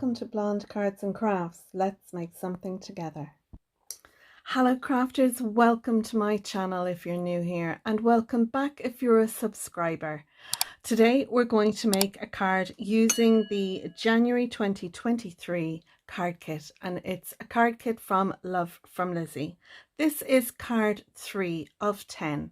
welcome to Blonde Cards and Crafts. Let's make something together. Hello crafters, welcome to my channel if you're new here, and welcome back if you're a subscriber. Today we're going to make a card using the January 2023 card kit, and it's a card kit from From Lizi. This is card 3 of 10.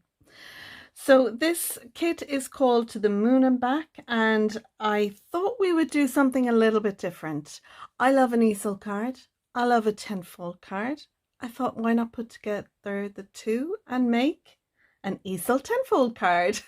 So this kit is called To the Moon and Back, and I thought we would do something a little bit different. I love an easel card. I love a tenfold card. I thought, why not put together the two and make an Easel Tentfold card?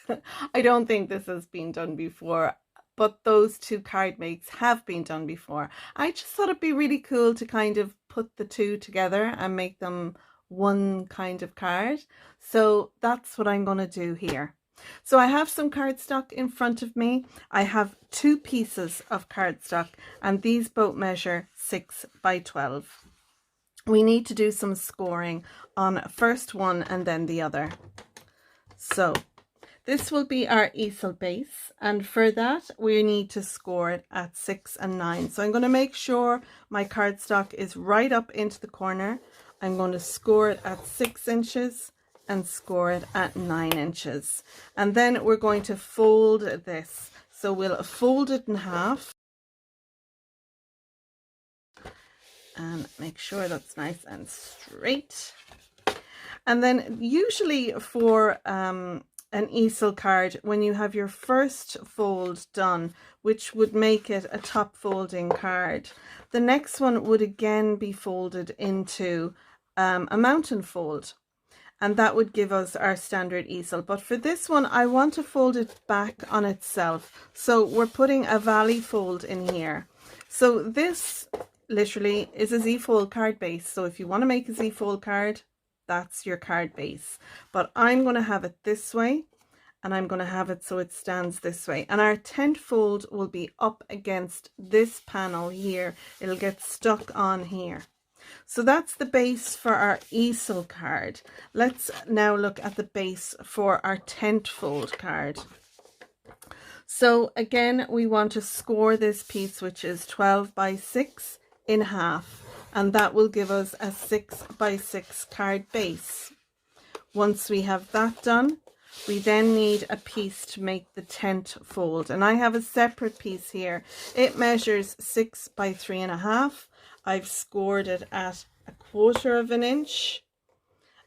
I don't think this has been done before, but those two card makes have been done before. I just thought it'd be really cool to kind of put the two together and make them one kind of card. So that's what I'm going to do here. So I have some cardstock in front of me. I have two pieces of cardstock, and these both measure 6 by 12. We need to do some scoring on first one and then the other. So this will be our easel base, and for that we need to score it at 6 and 9. So I'm going to make sure my cardstock is right up into the corner. I'm going to score it at 6 inches and score it at 9 inches. And then we're going to fold this. So we'll fold it in half and make sure that's nice and straight. And then usually for an easel card, when you have your first fold done, which would make it a top folding card, the next one would again be folded into a mountain fold, and that would give us our standard easel. But for this one, I want to fold it back on itself, so we're putting a valley fold in here. So this literally is a Z-fold card base. So if you want to make a Z-fold card, that's your card base. But I'm going to have it this way, and I'm going to have it so it stands this way. And our tenfold will be up against this panel here. It'll get stuck on here. So that's the base for our easel card. Let's now look at the base for our tenfold card. So again, we want to score this piece, which is 12 by 6, in half, and that will give us a 6 by 6 card base. Once we have that done, we then need a piece to make the tenfold, and I have a separate piece here. It measures 6 by 3.5. I've scored it at 1/4 of an inch,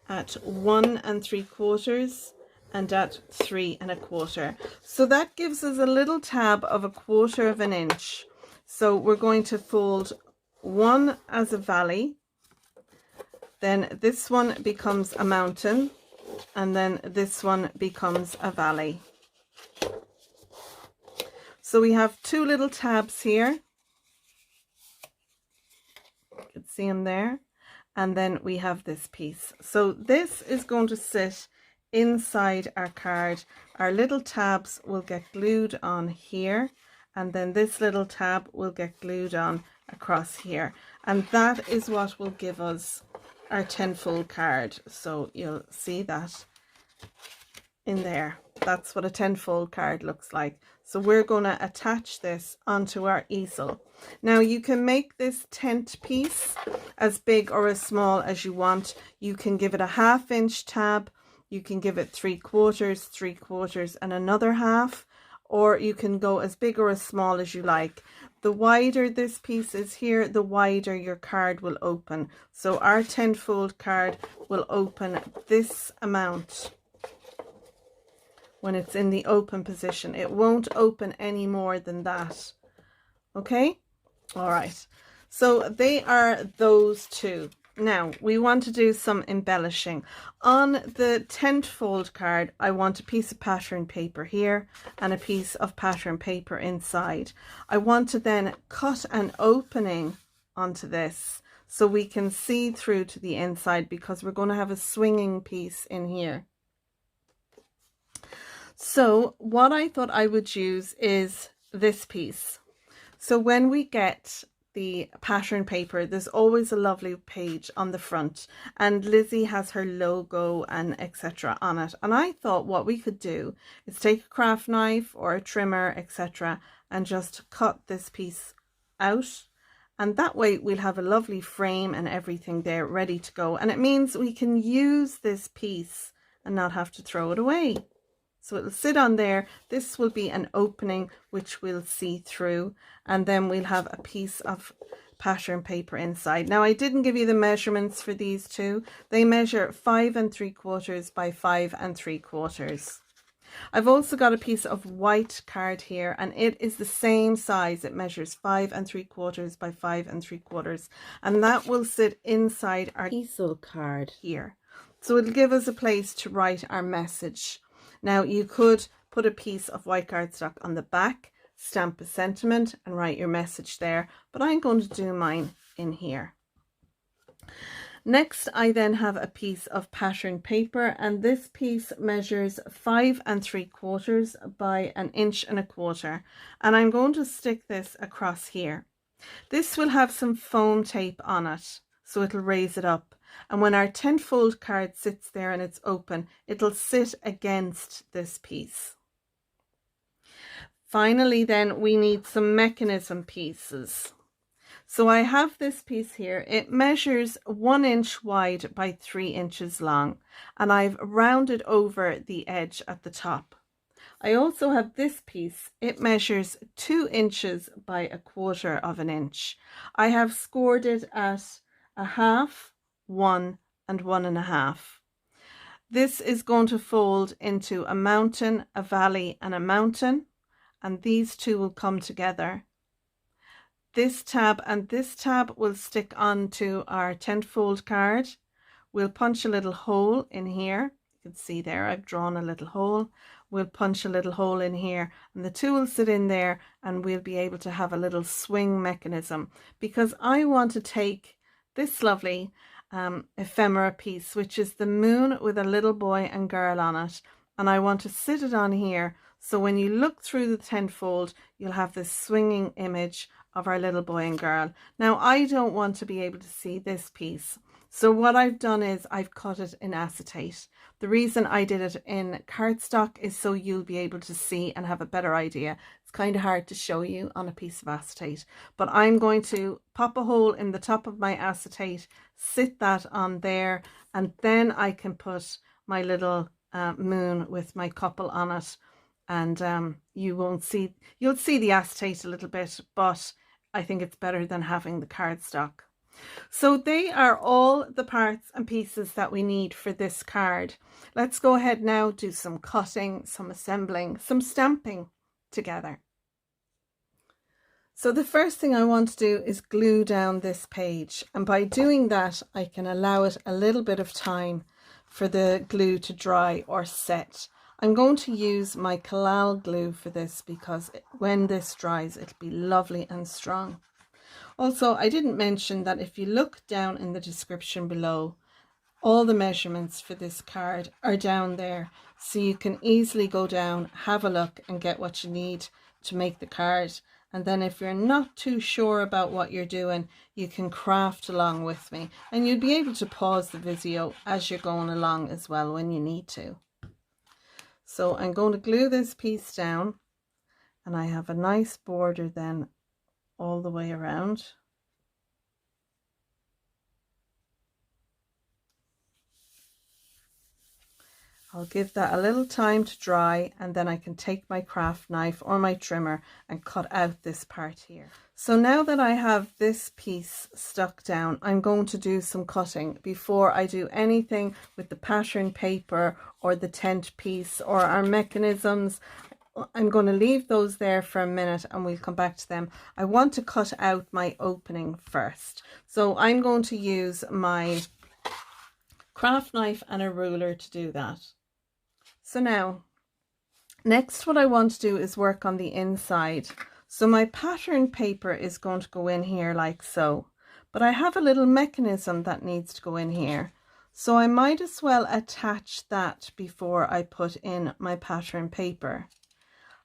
at 1 3/4, and at 3 1/4. So that gives us a little tab of 1/4 of an inch. So we're going to fold one as a valley, then this one becomes a mountain, and then this one becomes a valley. So we have two little tabs here. You can see them there. And then we have this piece. So this is going to sit inside our card. Our little tabs will get glued on here, and then this little tab will get glued on across here, and that is what will give us our tenfold card. So you'll see that in there. That's what a tenfold card looks like. So we're going to attach this onto our easel. Now you can make this tent piece as big or as small as you want. You can give it a 1/2 inch tab, you can give it 3/4, 3/4, and another 1/2, or you can go as big or as small as you like. The wider this piece is here, the wider your card will open. So our tenfold card will open this amount when it's in the open position. It won't open any more than that. Okay? All right. So they are those two. Now we want to do some embellishing. On the tenfold card, I want a piece of pattern paper here and a piece of pattern paper inside. I want to then cut an opening onto this so we can see through to the inside, because we're going to have a swinging piece in here. So what I thought I would use is this piece. So when we get the pattern paper, there's always a lovely page on the front, and Lizi has her logo and etc. on it. And I thought what we could do is take a craft knife or a trimmer etc. and just cut this piece out And that way we'll have a lovely frame and everything there ready to go. And it means we can use this piece and not have to throw it away. So it'll sit on there. This will be an opening which we'll see through, and then we'll have a piece of pattern paper inside. Now I didn't give you the measurements for these two. They measure 5 3/4 by 5 3/4. I've also got a piece of white card here, and it is the same size. It measures 5 3/4 by 5 3/4, and that will sit inside our easel card here. So it'll give us a place to write our message. Now you could put a piece of white cardstock on the back, stamp a sentiment and write your message there, but I'm going to do mine in here. Next, I then have a piece of pattern paper, and this piece measures 5 3/4 by 1.25 inches, and I'm going to stick this across here. This will have some foam tape on it, so it'll raise it up. And when our tenfold card sits there and it's open, it'll sit against this piece. Finally, then we need some mechanism pieces. So I have this piece here. It measures 1 inch wide by 3 inches long, and I've rounded over the edge at the top. I also have this piece. It measures 2 inches by 1/4 inch. I have scored it at 1/2, 1 and 1 1/2. This is going to fold into a mountain, a valley and a mountain, and these two will come together. This tab and this tab will stick onto our tenfold card. We'll punch a little hole in here. You can see there I've drawn a little hole. We'll punch a little hole in here, and the two will sit in there, and we'll be able to have a little swing mechanism, because I want to take this lovely ephemera piece, which is the moon with a little boy and girl on it, and I want to sit it on here, so when you look through the tenfold you'll have this swinging image of our little boy and girl. Now I don't want to be able to see this piece, so what I've done is I've cut it in acetate. The reason I did it in cardstock is so you'll be able to see and have a better idea. It's kind of hard to show you on a piece of acetate, but I'm going to pop a hole in the top of my acetate, sit that on there, and then I can put my little moon with my couple on it, and you'll see the acetate a little bit, but I think it's better than having the cardstock. So they are all the parts and pieces that we need for this card. Let's go ahead now, do some cutting, some assembling, some stamping together. So the first thing I want to do is glue down this page, and by doing that I can allow it a little bit of time for the glue to dry or set. I'm going to use my Collal glue for this, because when this dries it'll be lovely and strong. Also, I didn't mention that if you look down in the description below, all the measurements for this card are down there, so you can easily go down, have a look and get what you need to make the card. And then if you're not too sure about what you're doing, you can craft along with me, and you'll be able to pause the video as you're going along as well when you need to. So I'm going to glue this piece down, and I have a nice border then all the way around. I'll give that a little time to dry, and then I can take my craft knife or my trimmer and cut out this part here. So now that I have this piece stuck down, I'm going to do some cutting before I do anything with the pattern paper or the tent piece or our mechanisms. I'm going to leave those there for a minute and we'll come back to them. I want to cut out my opening first. So I'm going to use my craft knife and a ruler to do that. So now, next what I want to do is work on the inside. So my pattern paper is going to go in here like so, but I have a little mechanism that needs to go in here. So I might as well attach that before I put in my pattern paper.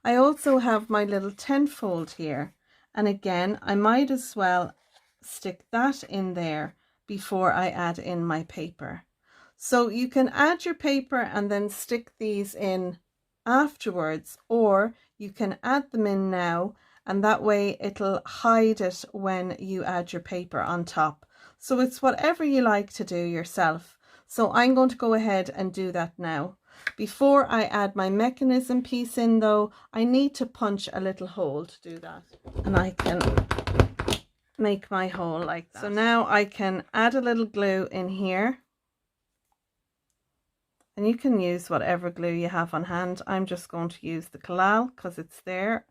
I also have my little tenfold here, and again I might as well stick that in there before I add in my paper. So you can add your paper and then stick these in afterwards, or you can add them in now and that way it'll hide it when you add your paper on top. So it's whatever you like to do yourself. So I'm going to go ahead and do that now. Before I add my mechanism piece in though, I need to punch a little hole to do that. And I can make my hole like that. So now I can add a little glue in here. And you can use whatever glue you have on hand. I'm just going to use the collal because it's there.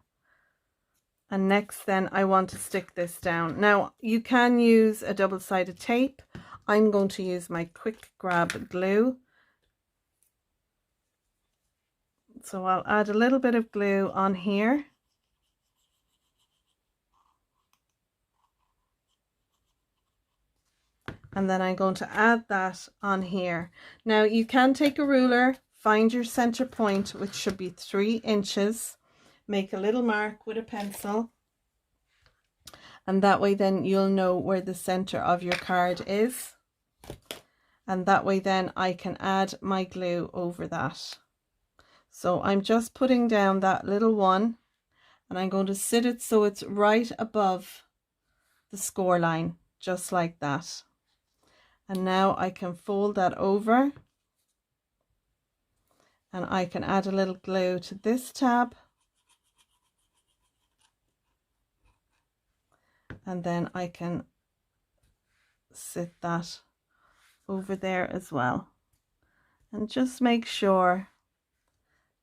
And next then I want to stick this down. Now you can use a double-sided tape. I'm going to use my quick grab glue. So I'll add a little bit of glue on here. And then I'm going to add that on here. Now you can take a ruler, find your center point, which should be 3 inches. Make a little mark with a pencil. And that way then you'll know where the center of your card is. And that way then I can add my glue over that. So I'm just putting down that little one, and I'm going to sit it so it's right above the score line, just like that. And now I can fold that over, and I can add a little glue to this tab. And then I can sit that over there as well. And just make sure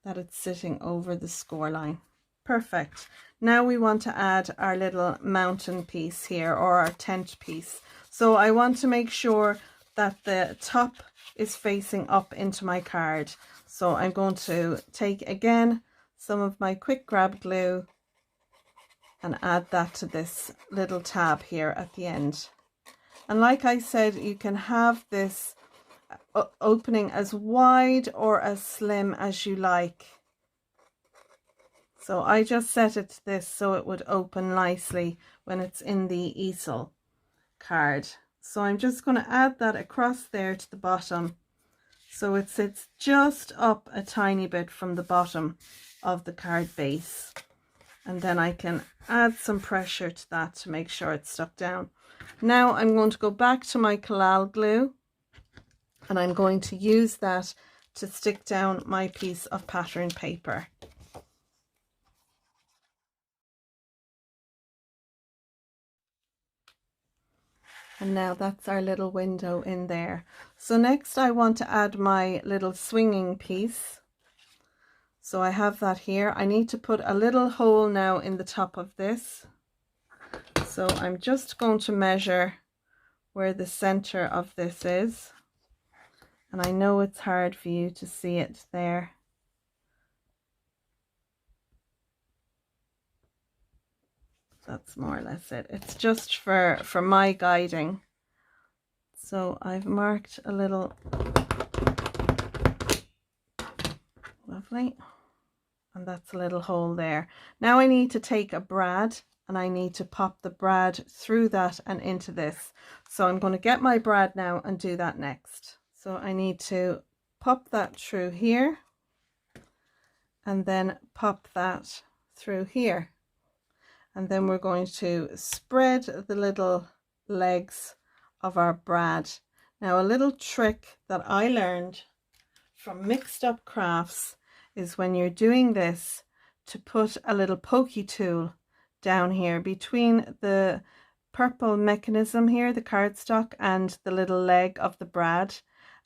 that it's sitting over the score line. Perfect. Now we want to add our little mountain piece here, or our tent piece. So I want to make sure that the top is facing up into my card. So I'm going to take again some of my quick grab glue and add that to this little tab here at the end. And like I said, you can have this opening as wide or as slim as you like. So I just set it to this so it would open nicely when it's in the easel card. So I'm just going to add that across there to the bottom, so it sits just up a tiny bit from the bottom of the card base. And then I can add some pressure to that to make sure it's stuck down. Now I'm going to go back to my collal glue, and I'm going to use that to stick down my piece of pattern paper. And now that's our little window in there. So next I want to add my little swinging piece. So I have that here. I need to put a little hole now in the top of this. So I'm just going to measure where the center of this is. And I know it's hard for you to see it there. That's more or less it. It's just for my guiding. So I've marked a little, lovely, and that's a little hole there. Now I need to take a brad, and I need to pop the brad through that and into this. So I'm going to get my brad now and do that next. So I need to pop that through here, and then pop that through here. And then we're going to spread the little legs of our brad. Now a little trick that I learned from Mixedupcrafts is when you're doing this, to put a little pokey tool down here between the purple mechanism here, the cardstock, and the little leg of the brad,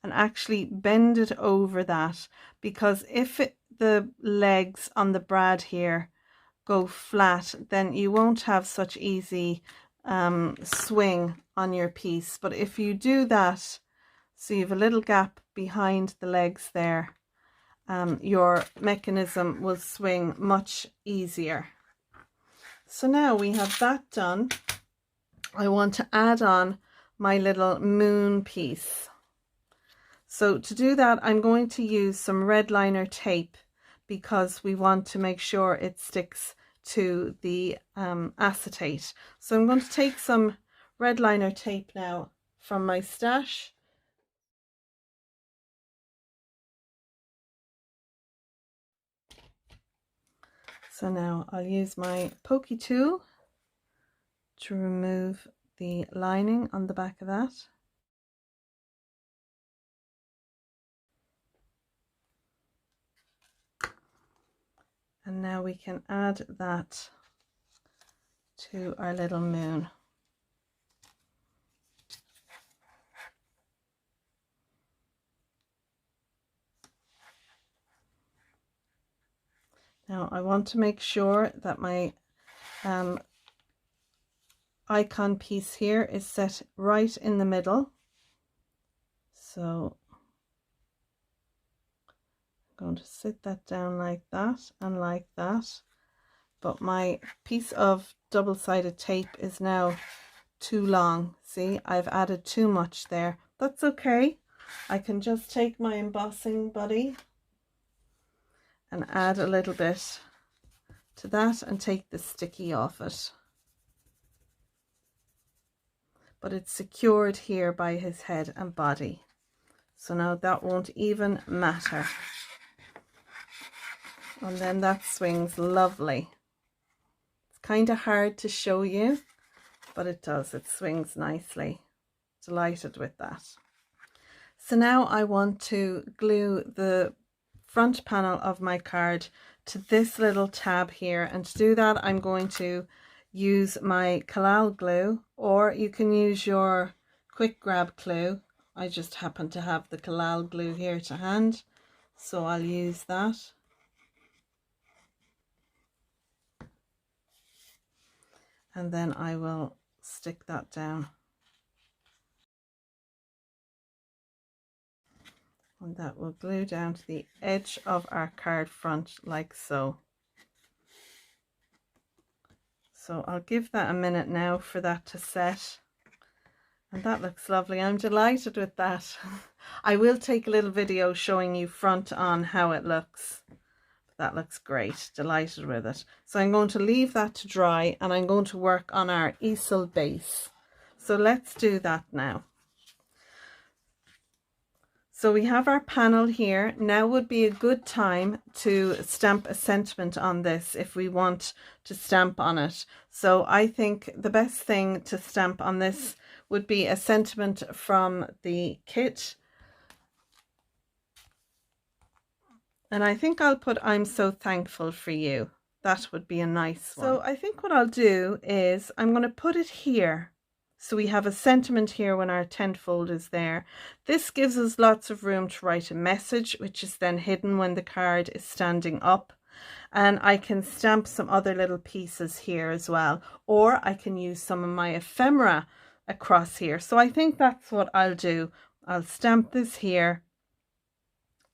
and actually bend it over that, because if the legs on the brad here go flat, then you won't have such easy swing on your piece. But if you do that, so you have a little gap behind the legs there, your mechanism will swing much easier. So now we have that done. I want to add on my little moon piece. So to do that, I'm going to use some red liner tape, because we want to make sure it sticks to the acetate. So I'm going to take some red liner tape now from my stash. So now I'll use my pokey tool to remove the lining on the back of that. And now we can add that to our little moon. Now I want to make sure that my icon piece here is set right in the middle. So I'm going to sit that down like that and like that. But my piece of double-sided tape is now too long. See, I've added too much there. That's okay. I can just take my embossing buddy and add a little bit to that and take the sticky off it. But it's secured here by his head and body. So now that won't even matter. And then that swings lovely. It's kind of hard to show you, but it does. It swings nicely. Delighted with that. So now I want to glue the front panel of my card to this little tab here, and to do that I'm going to use my collal glue, or you can use your quick grab glue. I just happen to have the collal glue here to hand, so I'll use that. And then I will stick that down. And that will glue down to the edge of our card front like so. So I'll give that a minute now for that to set. And that looks lovely. I'm delighted with that. I will take a little video showing you front on how it looks. That looks great. Delighted with it. So I'm going to leave that to dry, and I'm going to work on our easel base. So let's do that now. So we have our panel here. Now would be a good time to stamp a sentiment on this if we want to stamp on it. So I think the best thing to stamp on this would be a sentiment from the kit. And I think I'll put "I'm so thankful for you." That would be a nice one. So I think what I'll do is I'm going to put it here. So we have a sentiment here when our tentfold is there. This gives us lots of room to write a message, which is then hidden when the card is standing up. And I can stamp some other little pieces here as well. Or I can use some of my ephemera across here. So I think that's what I'll do. I'll stamp this here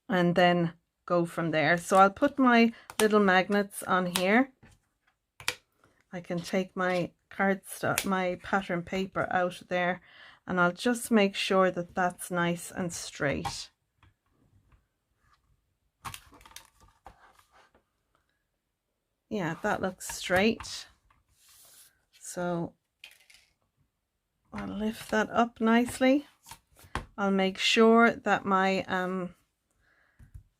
and then go from there. So I'll put my little magnets on here. I can take my cardstock, my pattern paper out there, and I'll just make sure that that's nice and straight. Yeah, that looks straight. So I'll lift that up nicely. I'll make sure that my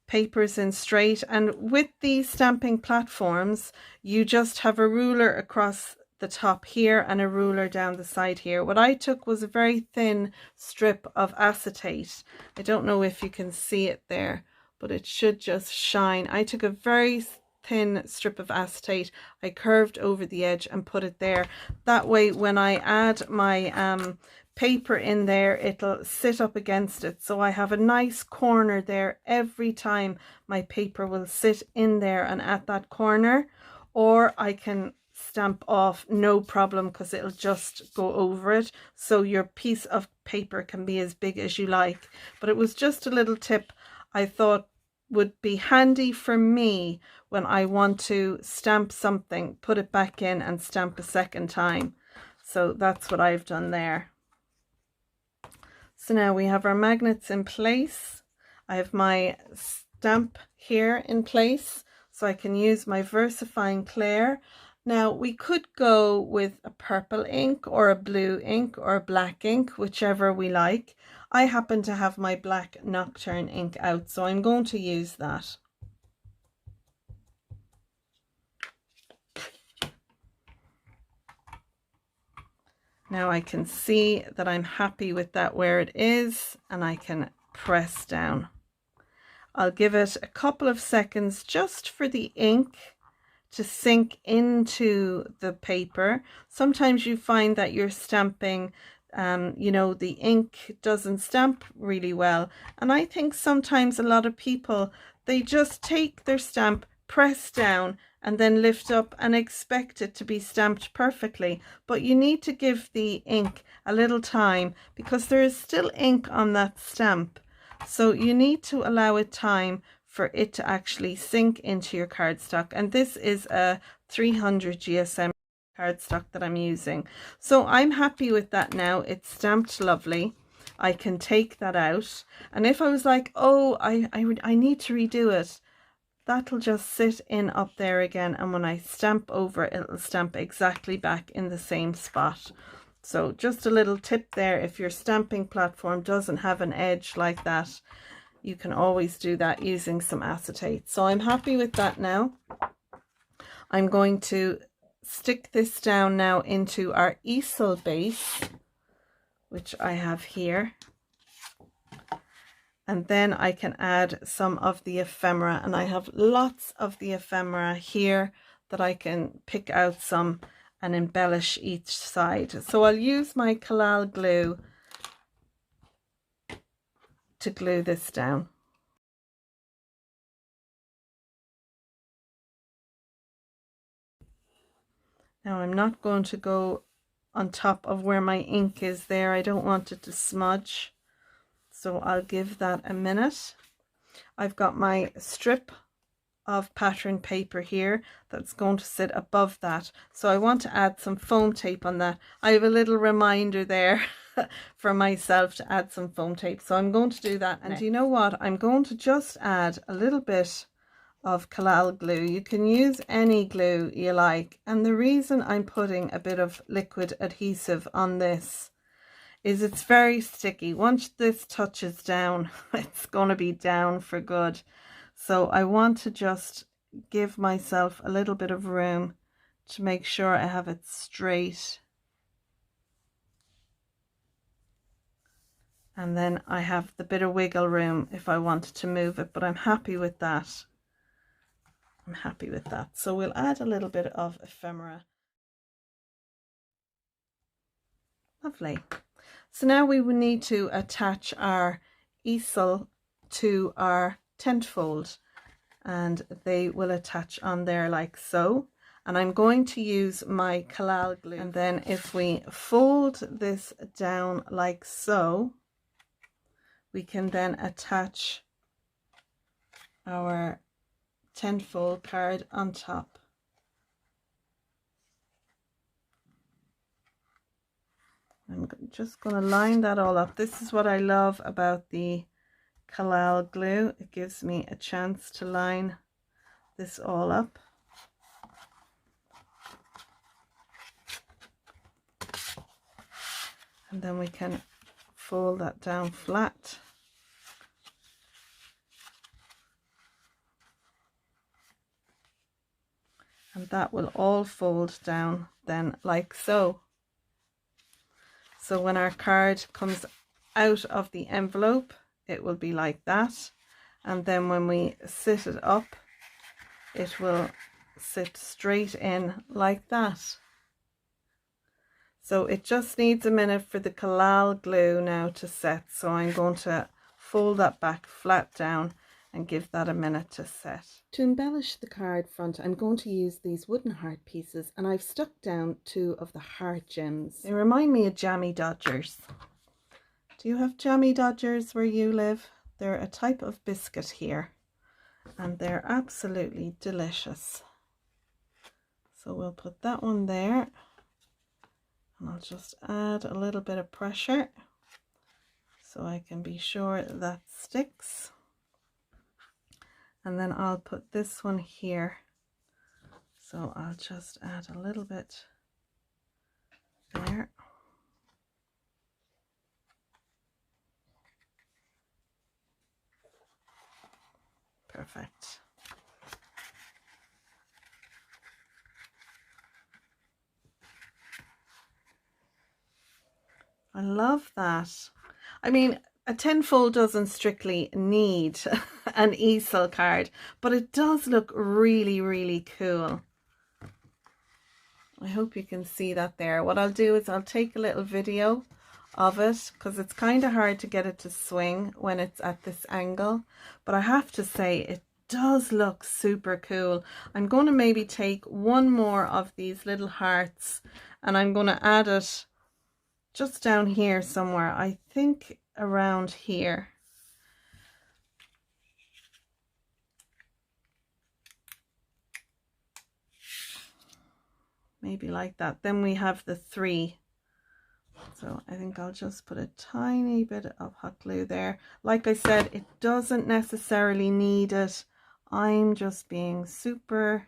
paper's in straight, and with these stamping platforms you just have a ruler across the top here and a ruler down the side here. What I took was a very thin strip of acetate. I don't know if you can see it there, but it should just shine. I took a very thin strip of acetate, I curved over the edge and put it there. That way when I add my paper in there, it'll sit up against it, so I have a nice corner there every time. My paper will sit in there and at that corner, or I can stamp off no problem because it'll just go over it, so your piece of paper can be as big as you like. But it was just a little tip I thought would be handy for me when I want to stamp something, put it back in and stamp a second time. So that's what I've done there. So now we have our magnets in place. I have my stamp here in place, so I can use my VersaFine Clear. Now we could go with a purple ink or a blue ink or a black ink, whichever we like. I happen to have my black Nocturne ink out, so I'm going to use that. Now I can see that I'm happy with that where it is, and I can press down. I'll give it a couple of seconds just for the ink to sink into the paper. Sometimes you find that you're stamping, you know, the ink doesn't stamp really well. And I think sometimes a lot of people, they just take their stamp, press down, and then lift up and expect it to be stamped perfectly. But you need to give the ink a little time because there is still ink on that stamp. So you need to allow it time for it to actually sink into your cardstock. And this is a 300 GSM cardstock that I'm using. So I'm happy with that now. It's stamped lovely. I can take that out. And if I was like, oh, I need to redo it, that'll just sit in up there again. And when I stamp over, it'll stamp exactly back in the same spot. So just a little tip there, if your stamping platform doesn't have an edge like that, you can always do that using some acetate. So I'm happy with that now. I'm going to stick this down now into our easel base, which I have here. And then I can add some of the ephemera, and I have lots of the ephemera here that I can pick out some and embellish each side. So I'll use my collal glue to glue this down. Now I'm not going to go on top of where my ink is there. I don't want it to smudge. So I'll give that a minute. I've got my strip of pattern paper here that's going to sit above that. So I want to add some foam tape on that. I have a little reminder there for myself to add some foam tape. So I'm going to do that. And you know what? I'm going to just add a little bit of collal glue. You can use any glue you like. And the reason I'm putting a bit of liquid adhesive on this is it's very sticky. Once this touches down, it's going to be down for good. So I want to just give myself a little bit of room to make sure I have it straight. And then I have the bit of wiggle room if I wanted to move it, but I'm happy with that. I'm happy with that. So we'll add a little bit of ephemera. Lovely. So now we will need to attach our easel to our tentfold, and they will attach on there like so. And I'm going to use my collal glue, and then if we fold this down like so, we can then attach our tentfold card on top. I'm just going to line that all up. This is what I love about the collal glue. It gives me a chance to line this all up. And then we can fold that down flat. And that will all fold down then like so. So when our card comes out of the envelope, it will be like that. And then when we sit it up, it will sit straight in like that. So it just needs a minute for the collal glue now to set. So I'm going to fold that back flat down and give that a minute to set. To embellish the card front, I'm going to use these wooden heart pieces, and I've stuck down 2 of the heart gems. They remind me of jammy dodgers. Do you have jammy dodgers where you live? They're a type of biscuit here, and they're absolutely delicious. So we'll put that one there, and I'll just add a little bit of pressure so I can be sure that sticks. And then I'll put this one here. So I'll just add a little bit there. Perfect. I love that. I mean, a tenfold doesn't strictly need an easel card, but it does look really, really cool. I hope you can see that there. What I'll do is I'll take a little video of it because it's kind of hard to get it to swing when it's at this angle, but I have to say it does look super cool. I'm going to maybe take one more of these little hearts and I'm going to add it just down here somewhere. I think around here. Maybe like that. Then we have the 3. So I think I'll just put a tiny bit of hot glue there. Like I said, it doesn't necessarily need it. I'm just being super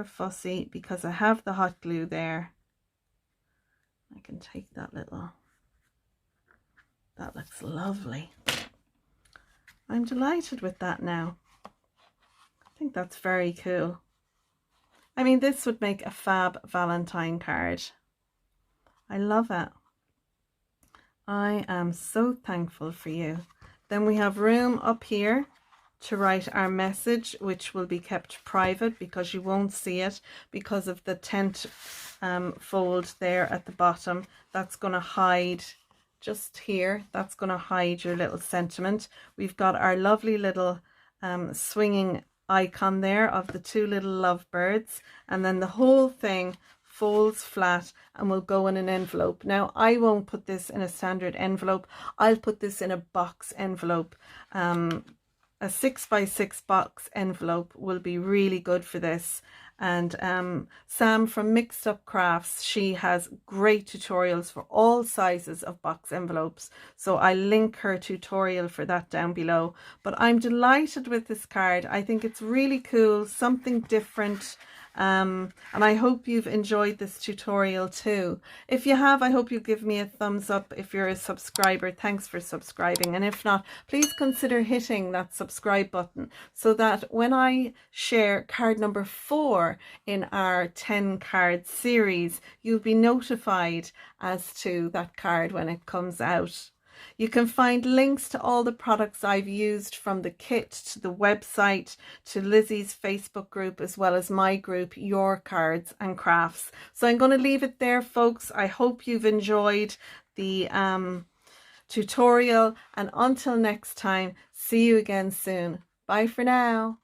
fussy because I have the hot glue there. I can take that little, that looks lovely. I'm delighted with that now. I think that's very cool. I mean, this would make a fab Valentine card. I love it. I am so thankful for you. Then we have room up here to write our message, which will be kept private because you won't see it because of the tent fold there at the bottom. That's going to hide just here. That's going to hide your little sentiment. We've got our lovely little swinging icon there of the 2 little lovebirds, and then the whole thing folds flat and will go in an envelope. Now I won't put this in a standard envelope. I'll put this in a box envelope. A 6x6 box envelope will be really good for this. And Sam from Mixedupcraft, she has great tutorials for all sizes of box envelopes, so I link her tutorial for that down below. But I'm delighted with this card. I think it's really cool, something different. And I hope you've enjoyed this tutorial too. If you have, I hope you give me a thumbs up. If you're a subscriber, thanks for subscribing, and if not, please consider hitting that subscribe button so that when I share card number 4 in our 10 card series, you'll be notified as to that card when it comes out. You can find links to all the products I've used, from the kit to the website to Lizi's Facebook group, as well as my group, Your Cards and Crafts. So I'm going to leave it there, folks. I hope you've enjoyed the tutorial, and until next time, see you again soon. Bye for now.